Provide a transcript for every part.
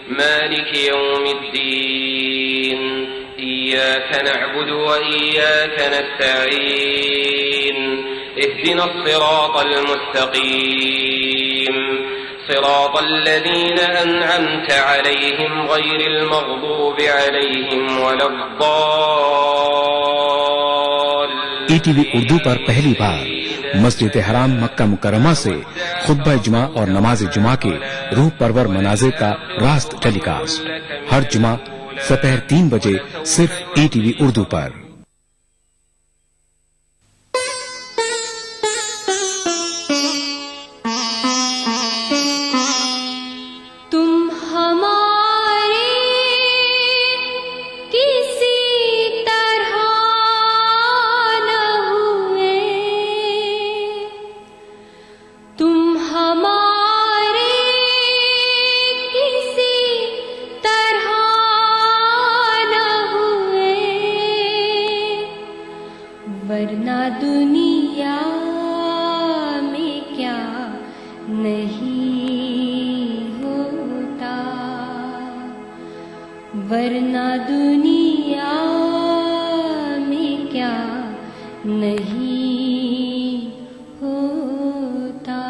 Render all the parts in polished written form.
مالك يوم الدين إياك نعبد وإياك نستعين اهدنا الصراط المستقيم صراط الذين أنعمت عليهم غير المغضوب عليهم ولا الضالين۔ ETV اردو پر پہلی بار مسجد حرام مکہ مکرمہ سے خطبہ جمعہ اور نماز جمعہ کے روح پرور مناظر کا راست ٹیلی کاسٹ ہر جمعہ دوپہر 3 بجے صرف ETV اردو پر۔ ورنہ دنیا میں کیا نہیں ہوتا، ورنہ دنیا میں کیا نہیں ہوتا۔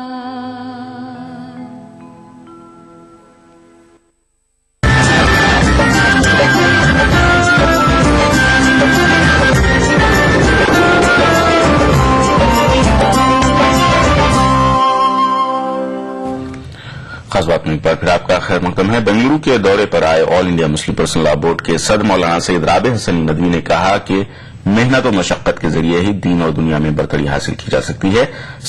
خاص بات میں ایک بار پھر آپ کا خیر مقدم ہے۔ بنگلورو کے دورے پر آئے آل انڈیا مسلم پرسنل لا بورڈ کے صدر مولانا سید رابع حسنی ندوی نے کہا کہ محنت و مشقت کے ذریعے ہی دین اور دنیا میں برتری حاصل کی جا سکتی ہے۔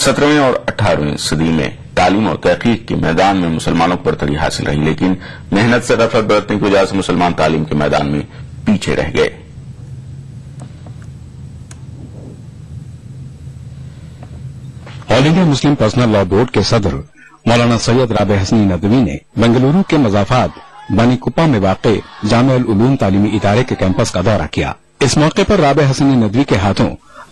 17ویں اور 18ویں صدی میں تعلیم اور تحقیق کے میدان میں مسلمانوں کو برتری حاصل رہی، لیکن محنت سے غفلت برتنے کی وجہ سے مسلمان تعلیم کے میدان میں پیچھے رہ گئے۔ آل انڈیا مسلم پرسنل لا بورڈ کے صدر مولانا سید رابع حسنی ندوی نے بنگلورو کے مضافات بانی کپا میں واقع جامع العلوم تعلیمی ادارے کے کیمپس کا دورہ کیا۔ اس موقع پر رابع حسنی ندوی کے ہاتھوں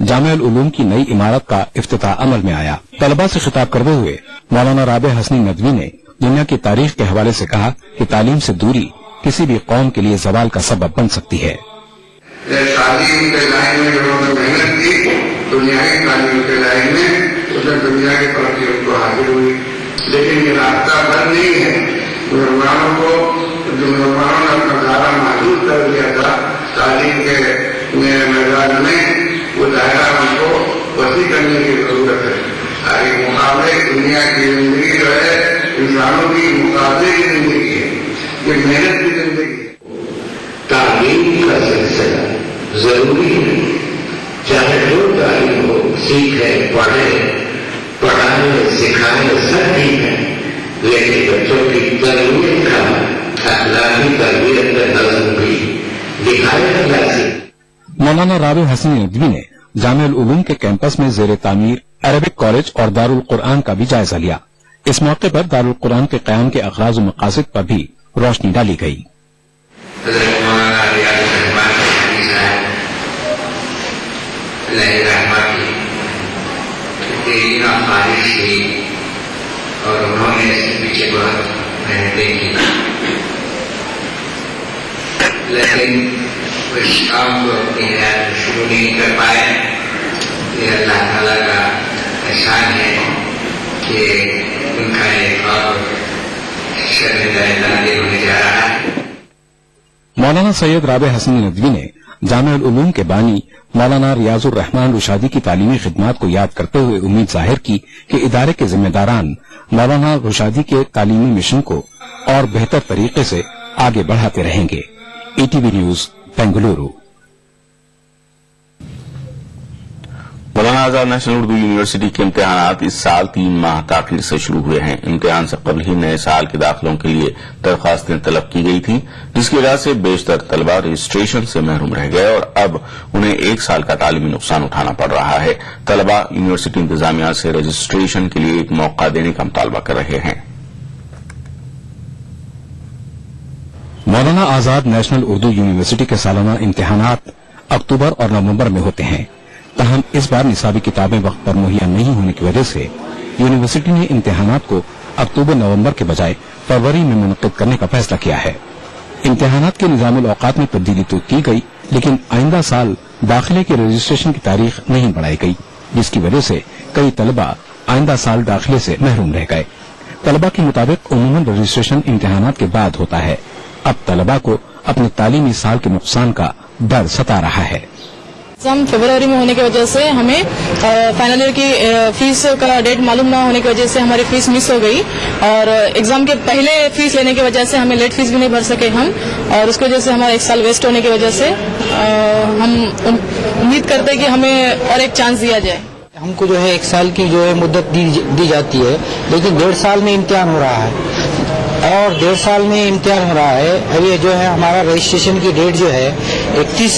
جامع العلوم کی نئی عمارت کا افتتاح عمل میں آیا۔ طلباء سے خطاب کرتے ہوئے مولانا رابع حسنی ندوی نے دنیا کی تاریخ کے حوالے سے کہا کہ تعلیم سے دوری کسی بھی قوم کے لیے زوال کا سبب بن سکتی ہے۔ تعلیم کے لائن میں انہوں نے محنت کی، دنیائی تعلیم کے لائن میں اسے دنیا کی ترقی ان کو حاصل ہوئی، لیکن یہ راستہ بند نہیں ہے۔ مسلمانوں نے اپنا دائرہ محدود کر دیا تھا تعلیم کے میدان میں، وہ دائرہ ان کو وسیع کرنے کی ضرورت ہے۔ آگے مقابلے دنیا کی زندگی جو ہے انسانوں کی مقابلے کی زندگی ہے، یہ محنت کی زندگی ہے۔ تعلیم کا سلسلہ ضروری ہے، چاہے جو تعلیم ہو، سیکھے پڑھے پڑھائے سکھائے سب ٹھیک ہے، لیکن بچوں کی تربیت کا اخلاقی تربیت کا نظم بھی دکھائے لازم۔ مولانا رابع حسنی ندوی نے جامع العلوم کے کیمپس میں زیر تعمیر عربک کالج اور دارالقرآن کا بھی جائزہ لیا۔ اس موقع پر دارالقرآن کے قیام کے اغراض و مقاصد پر بھی روشنی ڈالی گئی۔ حضرت مولانا ریاض الرحمان کی حدیث ہے، اللہ رحمہ کی تیرینا خواہش تھی اور انہوں نے اس کے پیچھے بہت محنتیں کی، لیکن اس کام کو اپنی حیات میں شروع نہیں کر پائے۔ یہ اللہ تعالیٰ کا احسان ہے کہ ان کا ایک اور شرح نازل ہونے جا رہا ہے۔ مولانا سید رابع حسنی ندوی نے جامع العلوم کے بانی مولانا ریاض الرحمان رشادی کی تعلیمی خدمات کو یاد کرتے ہوئے امید ظاہر کی کہ ادارے کے ذمہ داران مولانا رشادی کے تعلیمی مشن کو اور بہتر طریقے سے آگے بڑھاتے رہیں گے۔ ETV news Bengaluru. Maulana Azad national Urdu university کے امتحانات اس سال 3 ماہ تاخیر سے شروع ہوئے ہیں۔ امتحان سے قبل ہی نئے سال کے داخلوں کے لیے درخواستیں طلب کی گئی تھیں، جس کی وجہ سے بیشتر طلبہ رجسٹریشن سے محروم رہ گئے اور اب انہیں 1 سال کا تعلیمی نقصان اٹھانا پڑ رہا ہے۔ طلبہ یونیورسٹی انتظامیہ سے رجسٹریشن کے لیے ایک موقع دینے کا مطالبہ کر رہے ہیں۔ مولانا آزاد نیشنل اردو یونیورسٹی کے سالانہ امتحانات اکتوبر اور نومبر میں ہوتے ہیں، تاہم اس بار نصابی کتابیں وقت پر مہیا نہیں ہونے کی وجہ سے یونیورسٹی نے امتحانات کو अक्टूबर नवंबर के बजाय फरवरी में मुनक्किद करने का फैसला किया है। इम्तिहानात के निजामुल औकात में तब्दीली तो की गई, लेकिन आइंदा साल दाखिले के रजिस्ट्रेशन की तारीख नहीं बढ़ाई गई, जिसकी वजह से कई तलबा आइंदा साल दाखिले से महरूम रह गए। तलबा के मुताबिक उमूमन रजिस्ट्रेशन इम्तिहानात के बाद होता है। अब तलबा को अपने तालीमी साल के नुकसान का डर सता रहा है। एग्जाम फरवरी में होने की वजह से हमें फाइनल ईयर की फीस का डेट मालूम ना होने की वजह से हमारी फीस मिस हो गई, और एग्जाम के पहले फीस लेने की वजह से हमें लेट फीस भी नहीं भर सके हम, और उसकी वजह से हमारा एक साल वेस्ट होने की वजह से हम उम्मीद करते हैं कि हमें और एक चांस दिया जाए। हमको जो है 1 साल की जो है मुद्दत दी जाती है, लेकिन 1.5 साल में इम्तिहान हो रहा है और 1.5 साल में इम्तिहान हो रहा है। अब ये जो है हमारा रजिस्ट्रेशन की डेट जो है 31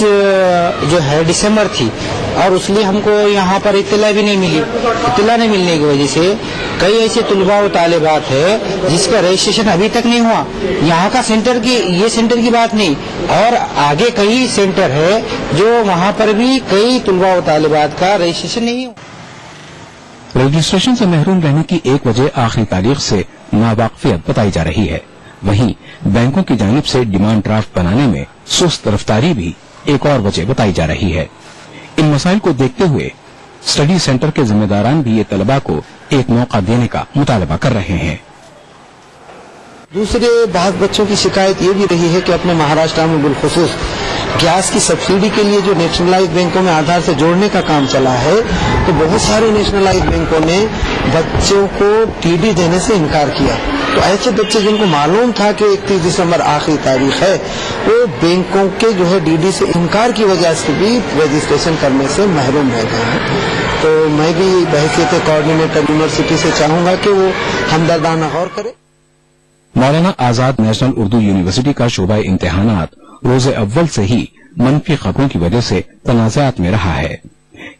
जो है दिसंबर थी, और उसलिए हमको यहाँ पर इत्तला भी नहीं मिली। इत्तला नहीं मिलने की वजह से कई ऐसे तलबा व तालिबात है जिसका रजिस्ट्रेशन अभी तक नहीं हुआ। यहाँ का ये सेंटर की बात नहीं, और आगे कई सेंटर है जो वहाँ पर भी कई तलबा व तालिबात का रजिस्ट्रेशन नहीं हुआ। रजिस्ट्रेशन से महरूम रहने की एक वजह आखिरी तारीख से नावाकफियत बताई जा रही है। वहीं बैंकों की जानिब से डिमांड ड्राफ्ट बनाने में सुस्त रफ्तारी भी एक और वजह बताई जा रही है। इन मसाइल को देखते हुए स्टडी सेंटर के जिम्मेदारान भी ये तलबा को एक मौका देने का मुतालबा कर रहे हैं। दूसरे बहुत बच्चों की शिकायत ये भी रही है कि अपने महाराष्ट्र में बिलखुसूस गैस की सब्सिडी के लिए जो नेशनलाइज बैंकों में आधार से जोड़ने का काम चला है, तो बहुत सारे नेशनलाइज बैंकों ने बच्चों को टीडी देने से इनकार किया। तो ऐसे बच्चे जिनको मालूम था कि 31 दिसंबर आखिरी तारीख है, वो बैंकों के जो है डीडी से इनकार की वजह से भी रजिस्ट्रेशन करने से महरूम रह गए हैं। तो मैं भी बहैसियत कोऑर्डिनेटर यूनिवर्सिटी से चाहूंगा कि वो हमदर्दाना गौर करे। मौलाना आजाद नेशनल उर्दू यूनिवर्सिटी का शोबा इम्तिहानात रोजे अव्वल से ही मनफी खबरों की वजह से तनाज़ात में रहा है।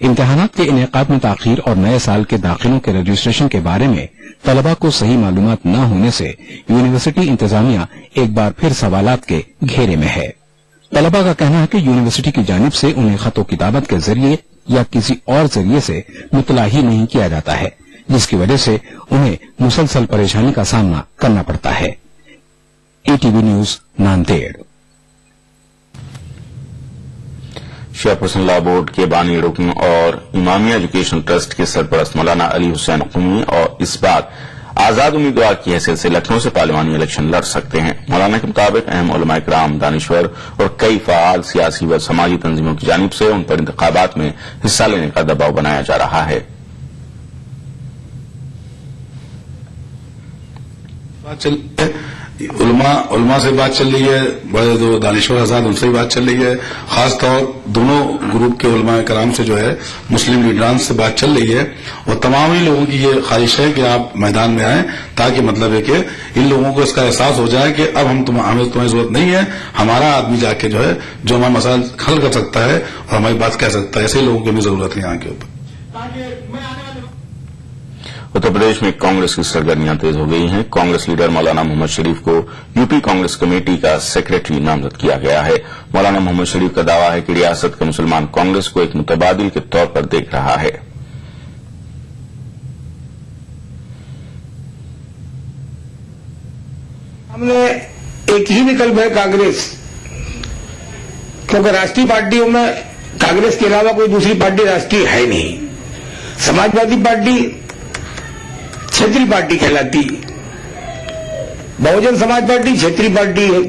इम्तिहानात के इनेकाद में ताखीर और नए साल के दाखिलों के रजिस्ट्रेशन के बारे में तलबा को सही मालूमात न होने से यूनिवर्सिटी इंतजामिया एक बार फिर सवालात के घेरे में है। तलबा का कहना है कि यूनिवर्सिटी की जानिब से उन्हें खतो किताबत के जरिए या किसी और जरिए से मुतला ही नहीं किया जाता है, जिसकी वजह से उन्हें मुसलसल परेशानी का सामना करना पड़ता है। ATV news Nanded. Shia personal law board के बानी रुकन और इमामिया एजुकेशन ट्रस्ट के सरपरस्त मौलाना अली हुसैन क़ुमी और इस बार आजाद उम्मीदवार की हैसियत से लखनऊ से पार्लिमानी इलेक्शन लड़ सकते हैं। मौलाना के मुताबिक अहम उलमाए किराम, दानिश्वर और कई फाल सियासी व समाजी तंजीमों की जानिब से उन पर इंतखाबात में हिस्सा लेने का दबाव बनाया जा रहा है। उलमा से बात चल रही है, बड़े दो दानिश्वर आजाद उनसे भी बात चल रही है। खासतौर दोनों ग्रुप के उलमा कराम से जो है मुस्लिम लीडरान से बात चल रही है, और तमाम ही लोगों की ये ख्वाहिश है कि आप मैदान में आएं, ताकि मतलब है कि इन लोगों को इसका एहसास हो जाए कि अब हमें तुम्हें जरूरत नहीं है, हमारा आदमी जाके जो है जो हमारा मसाइल हल कर सकता है और हमारी बात कह सकता है। ऐसे लोगों की भी जरूरत है यहाँ के ऊपर। उत्तर प्रदेश में कांग्रेस की सरगर्मियां तेज हो गई हैं। कांग्रेस लीडर मौलाना मोहम्मद शरीफ को यूपी कांग्रेस कमेटी का सेक्रेटरी नामजद किया गया है। मौलाना मोहम्मद शरीफ का दावा है कि रियासत के मुसलमान कांग्रेस को एक मुतबादिल के तौर पर देख रहा है। हमने एक ही विकल्प है कांग्रेस, क्योंकि राष्ट्रीय पार्टियों में कांग्रेस के अलावा कोई दूसरी पार्टी राष्ट्रीय है नहीं। समाजवादी पार्टी क्षेत्रीय पार्टी कहलाती, बहुजन समाज पार्टी क्षेत्रीय पार्टी है।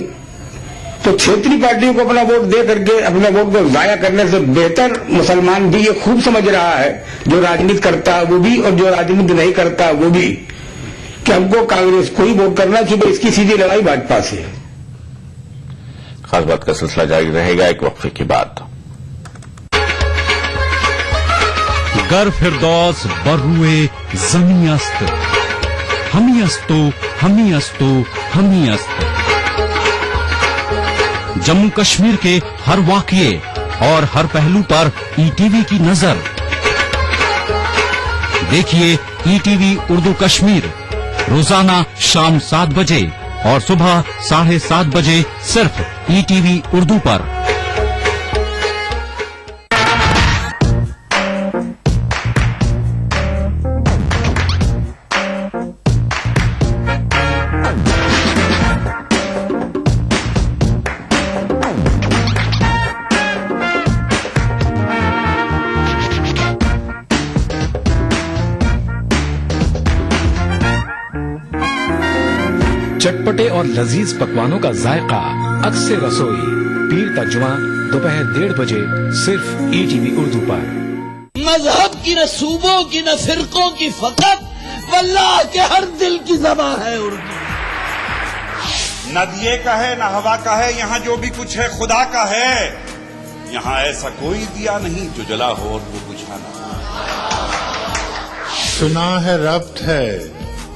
तो क्षेत्रीय पार्टियों को अपना वोट दे करके अपने वोट को जाया करने से बेहतर मुसलमान भी ये खूब समझ रहा है, जो राजनीति करता है वो भी और जो राजनीति नहीं करता है वो भी, कि हमको कांग्रेस को ही वोट करना चाहिए। इसकी सीधी लड़ाई भाजपा से है। खास बात का सिलसिला जारी रहेगा एक वक्फे के बाद। गर फिरदौस बर्रुए जमी अस्त, हमी अस्तो हमी अस्तो हमी अस्त। जम्मू कश्मीर के हर वाकये और हर पहलू पर ईटीवी की नजर। देखिए ईटीवी उर्दू कश्मीर रोजाना शाम 7 बजे और सुबह 7:30 बजे सिर्फ ईटीवी उर्दू पर। चटपटे और लजीज पकवानों का जायका अक्सर रसोई पीर तर्जुमा दोपहर 1:30 बजे सिर्फ ETV उर्दू पर। मजहब की न सूबों की न फिरकों की फकत वल्लाह के हर दिल की ज़बां है उर्दू। न दिए का है न हवा का है, यहाँ जो भी कुछ है खुदा का है। यहाँ ऐसा कोई दिया नहीं जो जला हो और वो बुझा ना। सुना है रब्त है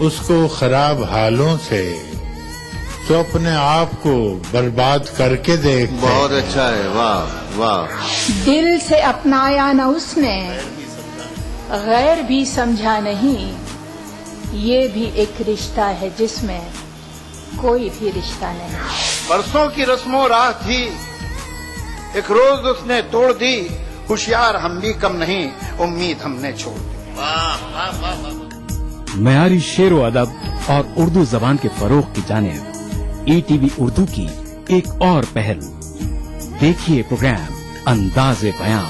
उसको खराब हालों से, तो अपने आप को बर्बाद करके देख। बहुत अच्छा है, वाह वाह। दिल से अपनाया न उसने, गैर भी समझा नहीं, ये भी एक रिश्ता है जिसमें कोई भी रिश्ता नहीं। बरसों की रस्मों राह थी, एक रोज उसने तोड़ दी, होशियार हम भी कम नहीं, उम्मीद हमने छोड़ दी। मयारी शेरो अदब और उर्दू जबान के फरोग की जानिब ETV उर्दू की एक और पहल। देखिए प्रोग्राम अंदाज़े बयां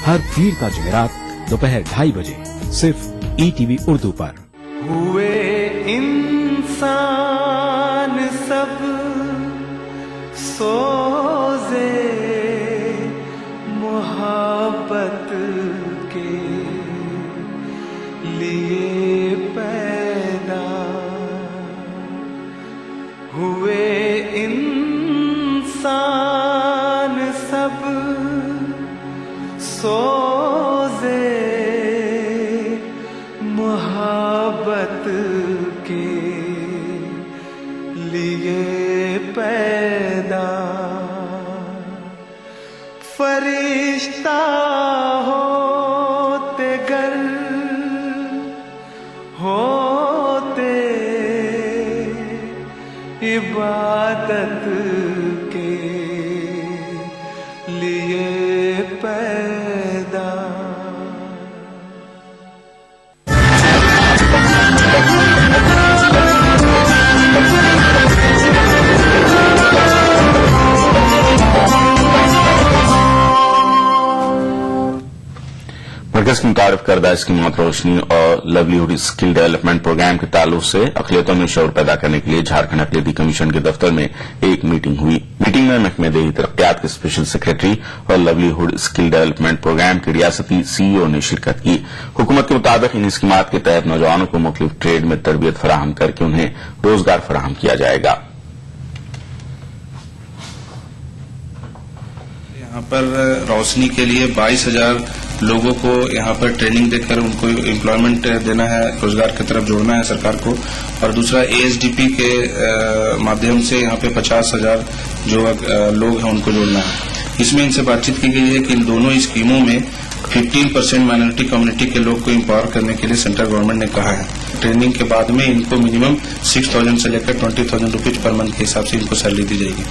हर पीर का जुमेरात दोपहर 2:30 बजे सिर्फ ETV उर्दू पर। हुए इंसान सब सोज़े मोहब्बत के लिए पैदा, हुए इंसान सब सोज़े मोहब्बत के लिए पैदा, फरिश्ता होते गर होते इबादत के लिए पैदा। मरकज की मुतारिफ करदा स्कीमत रोशनी और लवलीहुड स्किल डेवलपमेंट प्रोग्राम के ताल्लुक से अक़लियतों में शऊर पैदा करने के लिए झारखंड अक़लियती कमीशन के दफ्तर में एक मीटिंग हुई। मीटिंग में महकमे देही तरक्कियात के स्पेशल सेक्रेटरी और लवलीहुड स्किल डेवलपमेंट प्रोग्राम के रियासती CEO ने शिरकत की। हुकूमत के मुताबिक इन स्कीमात के तहत नौजवानों को मुख्तलिफ ट्रेड में तरबियत फराहम करके उन्हें रोजगार फराहम किया जाएगा। यहाँ पर रोशनी के लिए 22,000 लोगों को यहाँ पर ट्रेनिंग देकर उनको एम्प्लॉयमेंट देना है, रोजगार की तरफ जोड़ना है सरकार को। और दूसरा ASDP के माध्यम से यहाँ पे 50,000 जो लोग हैं उनको जोड़ना है। इसमें इनसे बातचीत की गई है कि इन दोनों स्कीमों में 15% माइनॉरिटी कम्युनिटी के लोग को एम्पावर करने के लिए सेंट्रल गवर्नमेंट ने कहा है। ट्रेनिंग के बाद में इनको मिनिमम 6,000 से लेकर 20,000 रुपीज पर मंथ के हिसाब से इनको सैलरी दी जाएगी।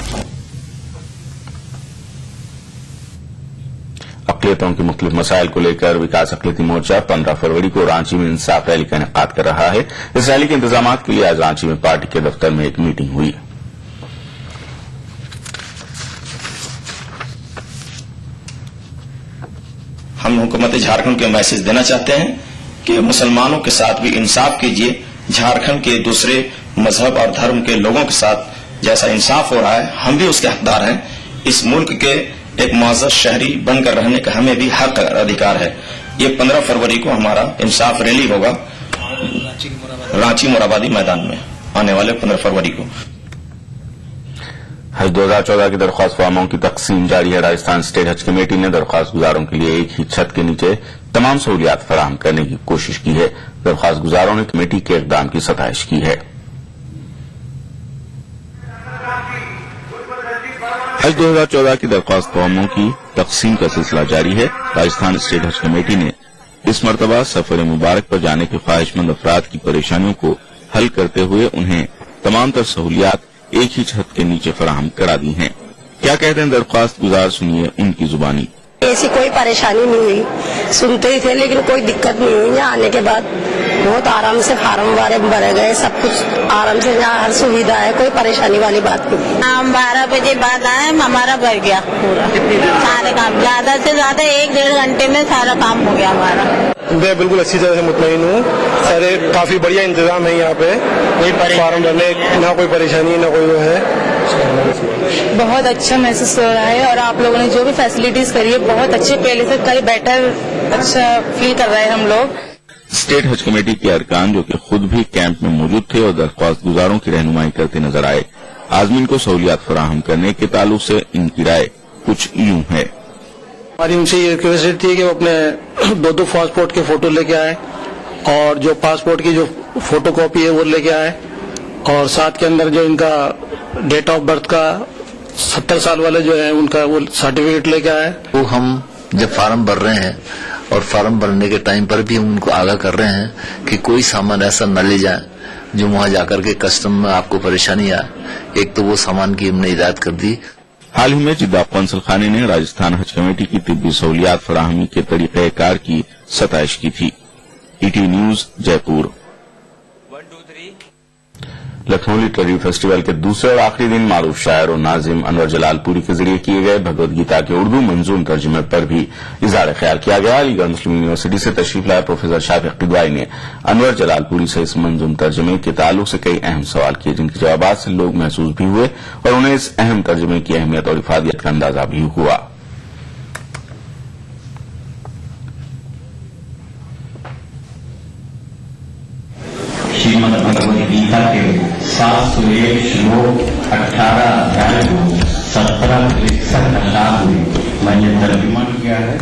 अक़लियतों के मुख्तलिफ मसाइल को लेकर विकास अक़लियती मोर्चा 15 फरवरी को रांची में इंसाफ रैली का इनेकाद कर रहा है। इस रैली के इंतजामात के लिए आज रांची में पार्टी के दफ्तर में एक मीटिंग हुई। हम हुकूमत झारखंड को मैसेज देना चाहते हैं कि मुसलमानों के साथ भी इंसाफ कीजिए। झारखंड के दूसरे मजहब और धर्म के लोगों के साथ जैसा इंसाफ हो रहा है, हम भी उसके हकदार हैं। इस मुल्क के एक मुअज़्ज़ज़ शहरी बनकर रहने का हमें भी हक और अधिकार है। ये 15 फरवरी को हमारा इंसाफ रैली होगा रांची मोराबादी मैदान में आने वाले 15 फरवरी को। हज 2014 की दरख्वास्त फॉर्मों की तकसीम जारी है। राजस्थान स्टेट हज कमेटी ने दरख्वास्त गुजारों के लिए एक ही छत के नीचे तमाम सहूलियात फराहम करने की कोशिश की है। दरख्वास्त गुजारों ने कमेटी के इक़दाम की सताइश की है। हज 2014 की दरख्वास्त फॉर्मों की तकसीम का सिलसिला जारी है। राजस्थान स्टेट हज कमेटी ने इस मरतबा सफर मुबारक पर जाने के ख्वाहिशमंद अफराद की परेशानियों को हल करते हुए उन्हें तमाम तर सहूलियात एक ही छत के नीचे फराहम करा दी हैं। क्या कहते हैं दरख्वास्त गुजार, सुनिए उनकी जुबानी। ऐसी कोई परेशानी नहीं हुई, सुनते ही थे लेकिन कोई दिक्कत नहीं हुई। यहाँ आने के बाद बहुत आराम से फार्म भरे गए, सब कुछ आराम से, यहाँ हर सुविधा है, कोई परेशानी वाली बात नहीं। हम 12 बजे बाद आए, हमारा भर गया पूरा सारे काम, ज्यादा से ज्यादा 1-1.5 घंटे में सारा काम हो गया हमारा। میں بالکل اچھی طرح سے مطمئن ہوں. سارے کافی بڑھیا انتظام ہے یہاں پہ, فارم بھرنے نہ کوئی پریشانی نہ کوئی وہ ہے. بہت اچھا محسوس ہو رہا ہے, اور آپ لوگوں نے جو بھی فیسلٹیز کری ہے بہت اچھے, پہلے سے کئی بیٹر اچھا فیل کر رہے ہیں ہم لوگ. اسٹیٹ حج کمیٹی کے ارکان جو کہ خود بھی کیمپ میں موجود تھے اور درخواست گزاروں کی رہنمائی کرتے نظر آئے. عازمین کو سہولیات فراہم کرنے کے تعلق سے ان کی رائے کچھ یوں ہے. ہماری ان سے یہ ریکویسٹ تھی کہ وہ اپنے 2 پاسپورٹ کے فوٹو لے کے آئے, اور جو پاسپورٹ کی جو فوٹو کاپی ہے وہ لے کے آئے, اور ساتھ کے اندر جو ان کا ڈیٹ آف برتھ کا 70 سال والے جو ہیں ان کا وہ سرٹیفکیٹ لے کے آئے. وہ ہم جب فارم بھر رہے ہیں اور فارم بھرنے کے ٹائم پر بھی ہم ان کو آگاہ کر رہے ہیں کہ کوئی سامان ایسا نہ لے جائیں جو وہاں جا کر کے کسٹم میں آپ کو پریشانی آئے. ایک تو وہ سامان کی ہم نے ہدایت کر دی. حال ہی میں جدہ قونصل خانے نے راجستھان حج کمیٹی کی طبی سہولیات فراہمی کے طریقہ کار کی ستائش کی تھی. ای ٹی نیوز جے پور. لکھنؤ لٹریری فیسٹیول کے دوسرے اور آخری دن معروف شاعر و ناظم انور جلال پوری کے ذریعے کیے گئے بھگوت گیتا کے اردو منظوم ترجمے پر بھی اظہار خیال کیا گیا. علی گڑھ مسلم یونیورسٹی سے تشریف لائے پروفیسر شافق قدوائی نے انور جلال پوری سے اس منظوم ترجمے کے تعلق سے کئی اہم سوال کیے, جن کے جوابات سے لوگ محسوس بھی ہوئے اور انہیں اس اہم ترجمے کی اہمیت اور افادیت کا اندازہ بھی ہوا. श्रीमद् भगवद गीता के 701 श्लोक 18 अध्याय को 17 63 अंदाज में मैंने तर्जुमा किया है,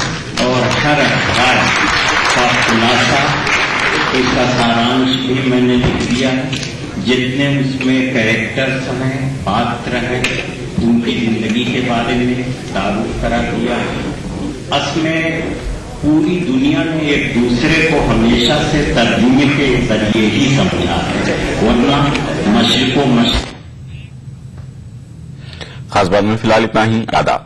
और 18 अध्याय का खुलासा, इसका सारांश भी मैंने लिख दिया है. जितने उसमें कैरेक्टर्स हैं, पात्र हैं, उनकी जिंदगी के बारे में तारुफ करा दिया है. असमें पूरी दुनिया ने एक दूसरे को हमेशा से तर्जुमे के जरिए ही समझा है, वरना मशरिको मशरिक. खास बात में फिलहाल इतना ही. आदाब.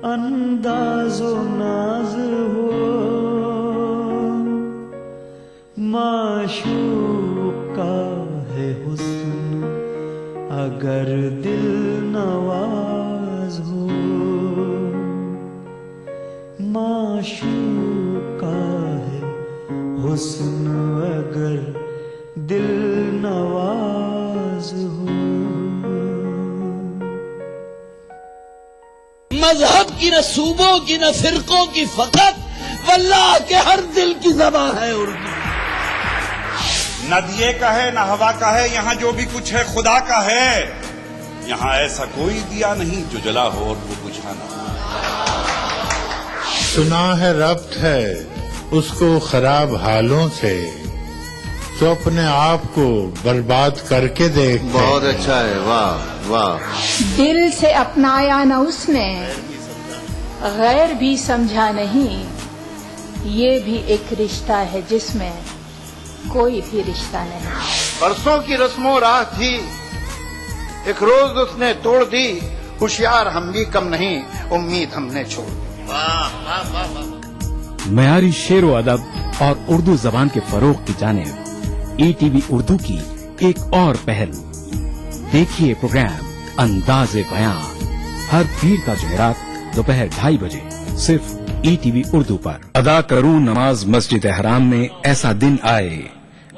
انداز و ناز ہو معشوق کا ہے حسن اگر دل نواز ہو معشوق کا ہے حسن اگر دل نواز ہو مذہب کی نہ صوبوں کی نہ فرقوں کی فقط واللہ کے ہر دل کی زبان ہے اردو نہ دیے کا ہے نہ ہوا کا ہے یہاں جو بھی کچھ ہے خدا کا ہے یہاں ایسا کوئی دیا نہیں جو جلا ہو اور وہ بجھا نہ ہو سنا ہے ربط ہے اس کو خراب حالوں سے جو اپنے آپ کو برباد کر کے دیکھ. بہت اچھا ہے. واہ واہ. دل سے اپنایا نہ اس نے غیر بھی سمجھا نہیں یہ بھی ایک رشتہ ہے جس میں کوئی بھی رشتہ نہیں. برسوں کی رسم و راہ تھی ایک روز اس نے توڑ دی ہوشیار ہم بھی کم نہیں امید ہم نے چھوڑ دی. معیاری شعر و ادب اور اردو زبان کے فروغ کی جانب ای ٹی وی اردو کی ایک اور پہل. دیکھیے پروگرام انداز بیان ہر پیر کا جمعرات دوپہر 2:30 بجے صرف ای ٹی وی اردو پر. ادا کروں نماز مسجد حرام میں ایسا دن آئے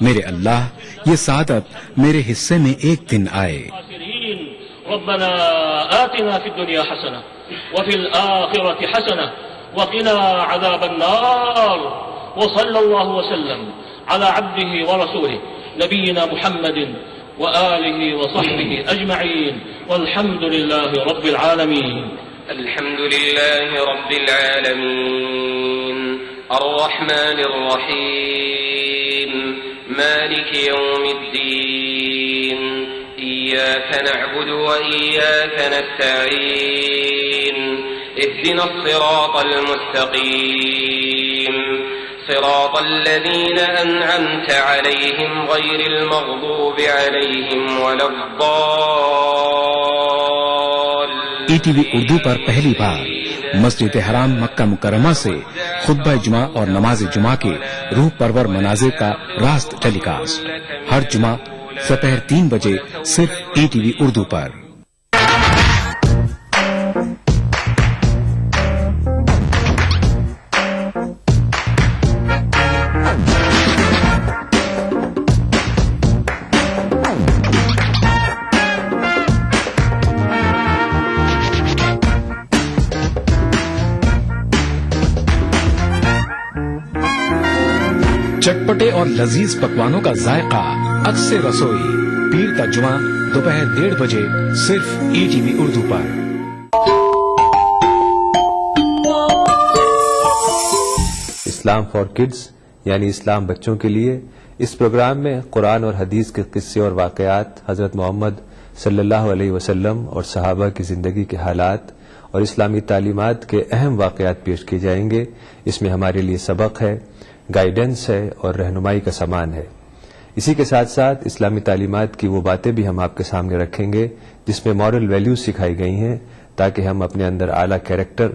میرے اللہ یہ سعادت میرے حصے میں ایک دن آئے. ربنا آتنا في الدنيا حسنة وفي الآخرة حسنة وقنا عذاب النار وصلى الله وسلم على عبده ورسوله نبينا محمد وآله وصحبه أجمعين والحمد لله رب العالمين. الحمد لله رب العالمين الرحمن الرحيم مالك يوم الدين إياك نعبد وإياك نستعين اهدنا الصراط المستقيم صراط الذين أنعمت عليهم غير المغضوب عليهم ولا الضالين. ETV اردو پر پہلی بار مسجد حرام مکہ مکرمہ سے خطبہ جمعہ اور نماز جمعہ کے روح پرور مناظر کا راست ٹیلی کاسٹ ہر جمعہ دوپہر 3 بجے صرف ETV اردو پر. چٹپٹے اور لذیذ پکوانوں کا ذائقہ اکثر رسوئی پیر کا جمعہ دوپہر 1:30 بجے صرف ETV Urdu per. Islam for kids یعنی اسلام بچوں کے لیے اس پروگرام میں قرآن اور حدیث کے قصے اور واقعات حضرت محمد صلی اللہ علیہ وسلم اور صحابہ کی زندگی کے حالات اور اسلامی تعلیمات کے اہم واقعات پیش کیے جائیں گے. اس میں ہمارے لیے سبق ہے، گائیڈنس ہے اور رہنمائی کا سامان ہے. اسی کے ساتھ ساتھ اسلامی تعلیمات کی وہ باتیں بھی ہم آپ کے سامنے رکھیں گے جس میں مورل ویلیوز سکھائی گئی ہیں تاکہ ہم اپنے اندر اعلیٰ کیریکٹر،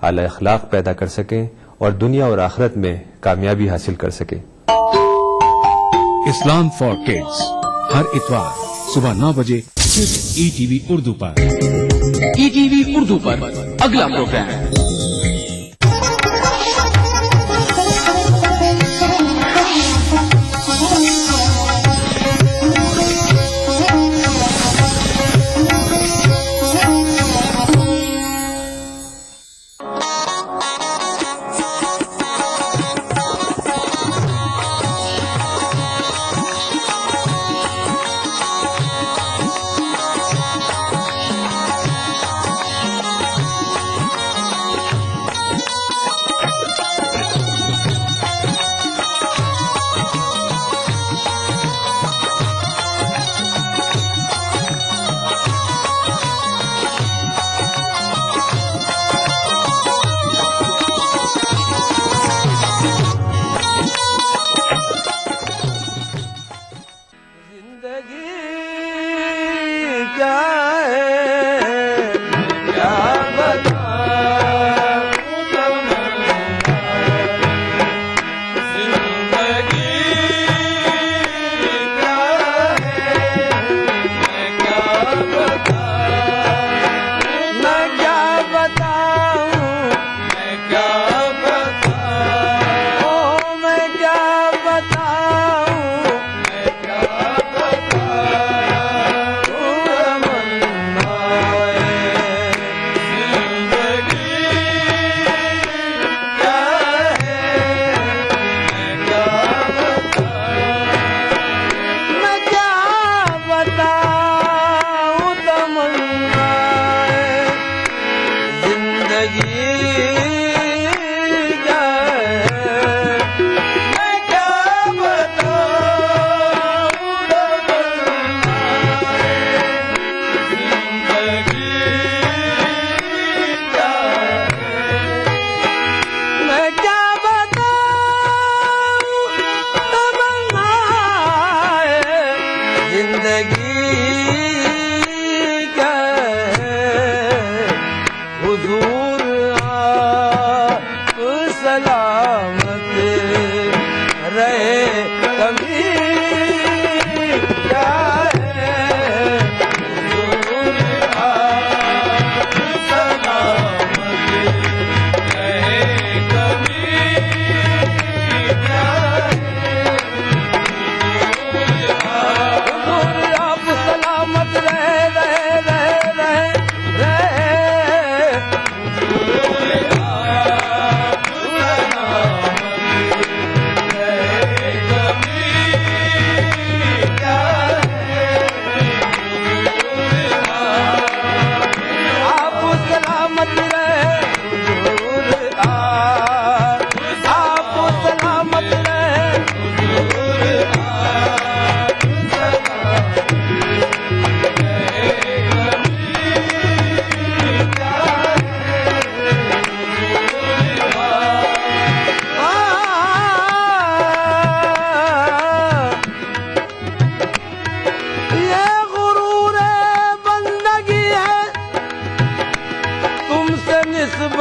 اعلیٰ اخلاق پیدا کر سکیں اور دنیا اور آخرت میں کامیابی حاصل کر سکیں. اسلام فار کڈز ہر اتوار صبح 9 بجے صرف ETV اردو پر. ETV اردو پر اگلا پروگرام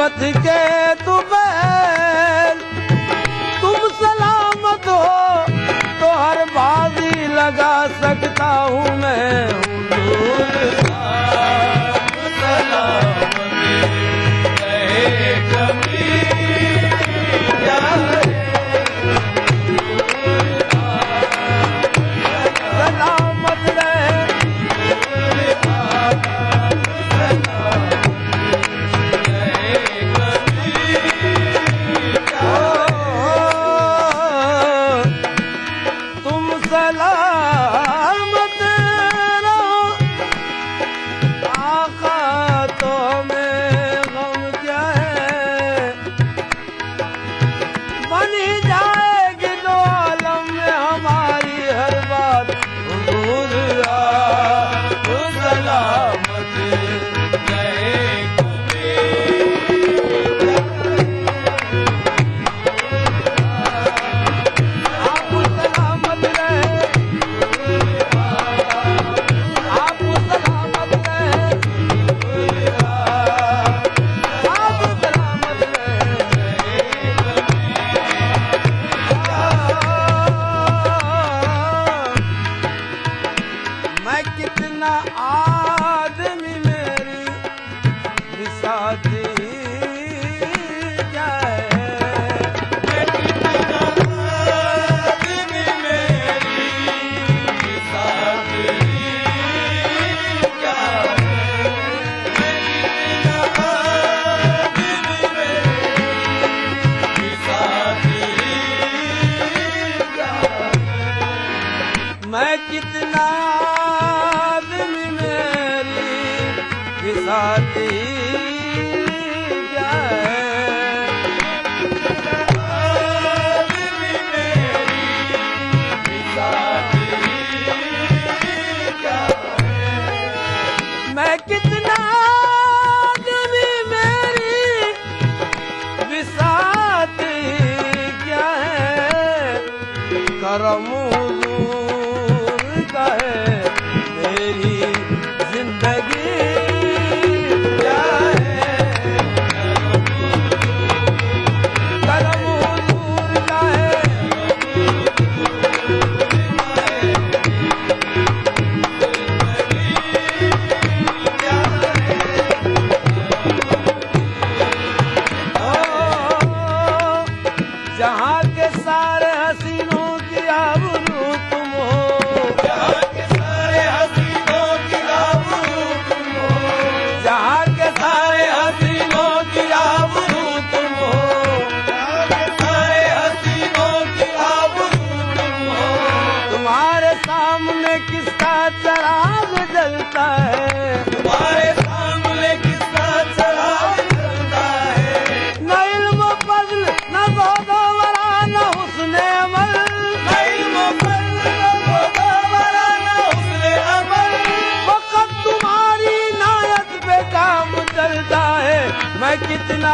वथ के तू बैल, तुम सलामत हो तो हर बाजी लगा सकता हूँ मैं। हुजूर सलामत रहे कभी सलामत रहे तुम सलामत रहो आका, तो हमें गम क्या है। बनी जाएगी दो आलम में हमारी हर बात। हुजूर सलामत रहे आप सलामत रहे, आप सलामत रहे, आप सलामत रहे। मैं कितना आदमी मेरी बिसाती जाए, मैं कितना आदमी मेरी बिसाती जाए, मैं कितना आदमी मेरी बिसाती जाए, मैं कितना आदमी मेरी बिसाती जाए, आदमी मेरी बिसाती जाए, मैं कितना आदमी मेरी बिसाती क्या है। करम हुजूर का है मेरी जिंदगी क्या है। करम हुजूर का है जहाँ के सारे हसीनों की आबरू तुम हो, जहाँ के सारे हसीनों की आबरू तुम हो, जहाँ के सारे हसीनों की आबरू तुम हो, जहाँ के सारे हसीनों की आबरू तुम हो। तुम्हारे सामने किसका चराग जलता है, तुम्हारे सामने किसका चराग जलता है। न इल्म फज़ल न ज़ोदवरा न हुस्ने अमल, न इल्म फज़ल न ज़ोदवरा न हुस्ने अमल, वक़्त तुम्हारी नायत पे काम चलता है। मैं कितना